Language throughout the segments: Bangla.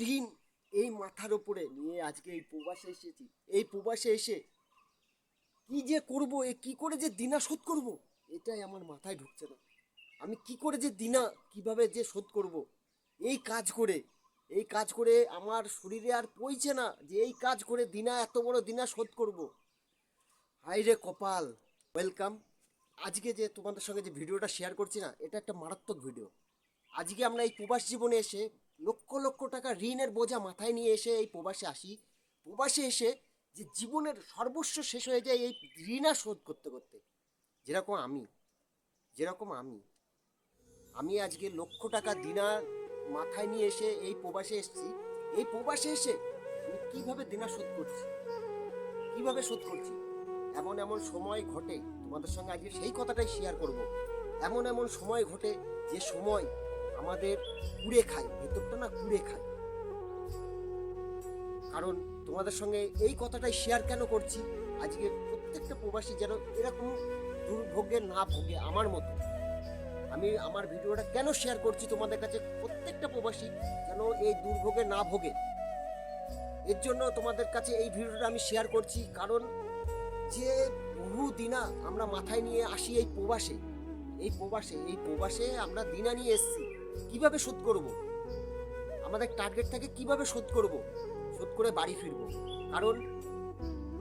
ঋণ এই মাথার উপরে নিয়ে আজকে এই প্রবাসে এসেছি। এই প্রবাসে এসে কি যে করব, কি করে যে দিনা শোধ করব, এটাই আমার মাথায় ঢুকছে না। আমি কি করে যে দিনা কিভাবে যে শোধ করব, এই কাজ করে এই কাজ করে আমার শরীরে আর পইছে না যে এই কাজ করে দিনা এত বড় দিনা শোধ করব। হাই রে কপাল। ওয়েলকাম। আজকে যে তোমাদের সঙ্গে যে ভিডিওটা শেয়ার করছি না, এটা একটা মারাত্মক ভিডিও। আজকে আমরা এই প্রবাস জীবনে এসে লক্ষ লক্ষ টাকা ঋণের বোঝা মাথায় নিয়ে এসে এই প্রবাসে আসি। প্রবাসে এসে যে জীবনের সর্বস্ব শেষ হয়ে যায় এই ঋণা শোধ করতে করতে। যেরকম আমি যেরকম আমি আমি আজকে লক্ষ টাকা দিনার মাথায় নিয়ে এসে এই প্রবাসে এসেছি। এই প্রবাসে এসে আমি কিভাবে দিনা শোধ করছি, কিভাবে শোধ করছি, এমন এমন সময় ঘটে, তোমাদের সঙ্গে আজকে সেই কথাটাই শেয়ার করব। এমন এমন সময় ঘটে যে সময় আমাদের কুড়ে খায়, ভেতরটা না কুড়ে খায়। কারণ তোমাদের সঙ্গে এই কথাটাই শেয়ার কেন করছি, আজকে প্রত্যেকটা প্রবাসী যেন এরকম দুর্ভোগে না ভোগে আমার মতো। আমি আমার ভিডিওটা কেন শেয়ার করছি তোমাদের কাছে, প্রত্যেকটা প্রবাসী যেন এই দুর্ভোগে না ভোগে, এর জন্য তোমাদের কাছে এই ভিডিওটা আমি শেয়ার করছি। কারণ যে বহু দিনা আমরা মাথায় নিয়ে আসি এই প্রবাসে আমরা দিনা নিয়ে এসেছি, কিভাবে শোধ করব, আমাদের টার্গেট থাকে কিভাবে শোধ করব, শোধ করে বাড়ি ফিরবো। কারণ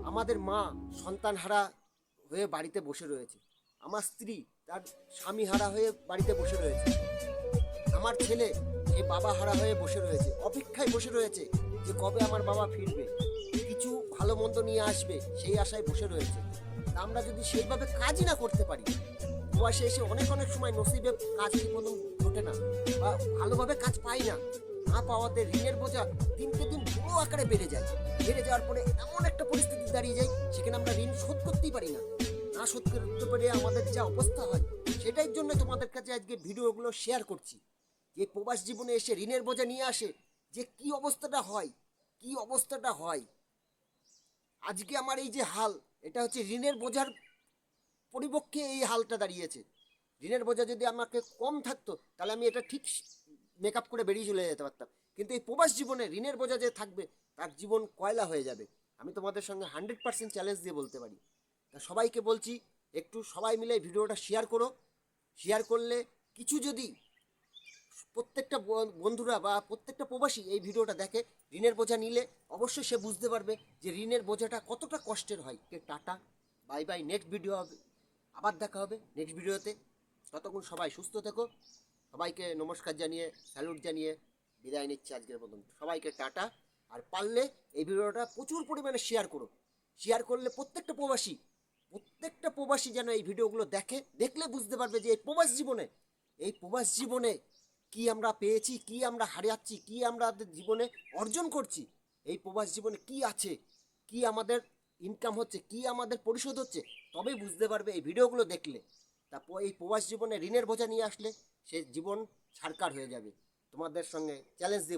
আমাদের মা সন্তান হারা হয়ে বাড়িতে বসে রয়েছে, আমার স্ত্রী তার স্বামী হারা হয়ে বাড়িতে বসে রয়েছে, আমার ছেলে সে বাবা হারা হয়ে বসে রয়েছে, অপেক্ষায় বসে রয়েছে যে কবে আমার বাবা ফিরবে, কিছু ভালো মন্দ নিয়ে আসবে, সেই আশায় বসে রয়েছে। তা আমরা যদি সেইভাবে কাজই না করতে পারি, প্রবাসে এসে অনেক অনেক সময় নসিবে কাজ ঠিক মতন ঘটে না বা ভালোভাবে কাজ পাই না, না পাওয়াতে ঋণের বোঝা দিনকে দিন বড় আকারে বেড়ে যায়। বেড়ে যাওয়ার পরে এমন একটা পরিস্থিতি দাঁড়িয়ে যায়, সেখানে আমরা ঋণ শোধ করতেই পারি না। না শোধ করতে পারে আমাদের যা অবস্থা হয়, সেটাই জন্য তোমাদের কাছে আজকে ভিডিওগুলো শেয়ার করছি। যে প্রবাস জীবনে এসে ঋণের বোঝা নিয়ে আসে যে কি অবস্থাটা হয়, কি অবস্থাটা হয়। আজকে আমার এই যে হাল, এটা হচ্ছে ঋণের বোঝার পরিপক্ষে এই হালটা দাঁড়িয়েছে। ঋণের বোঝা যদি আমাকে কম থাকতো তাহলে আমি এটা ঠিক মেকআপ করে বেরিয়ে চলে যেতে পারতাম। কিন্তু এই প্রবাস জীবনে ঋণের বোঝা যে থাকবে তার জীবন কয়লা হয়ে যাবে, আমি তোমাদের সঙ্গে 100% চ্যালেঞ্জ দিয়ে বলতে পারি। তা সবাইকে বলছি, একটু সবাই মিলে ভিডিওটা শেয়ার করো। শেয়ার করলে কিছু যদি প্রত্যেকটা বন্ধুরা বা প্রত্যেকটা প্রবাসী এই ভিডিওটা দেখে, ঋণের বোঝা নিলে অবশ্যই সে বুঝতে পারবে যে ঋণের বোঝাটা কতটা কষ্টের হয়। Tata, bye bye, next video হবে, আবার দেখা হবে নেক্সট ভিডিওতে। ততক্ষণ সবাই সুস্থ থেকো। সবাইকে নমস্কার জানিয়ে, স্যালুট জানিয়ে বিদায় নিচ্ছি আজকের মতন। সবাইকে টাটা। আর পারলে এই ভিডিওটা প্রচুর পরিমাণে শেয়ার করো। শেয়ার করলে প্রত্যেকটা প্রবাসী যেন এই ভিডিওগুলো দেখে, দেখলে বুঝতে পারবে যে এই প্রবাস জীবনে কি আমরা পেয়েছি, কি আমরা হারাচ্ছি, কি আমাদের জীবনে অর্জন করছি, এই প্রবাস জীবনে কি আছে, কি আমাদের ইনকাম হচ্ছে, কি আমাদের পরিশোধ হচ্ছে, তবেই বুঝতে পারবে এই ভিডিওগুলো দেখলে। তারপর এই প্রবাস জীবনে ঋণের বোঝা নিয়ে আসলে সে জীবন ছারকার হয়ে যাবে। তোমাদের সঙ্গে চ্যালেঞ্জ দিয়ে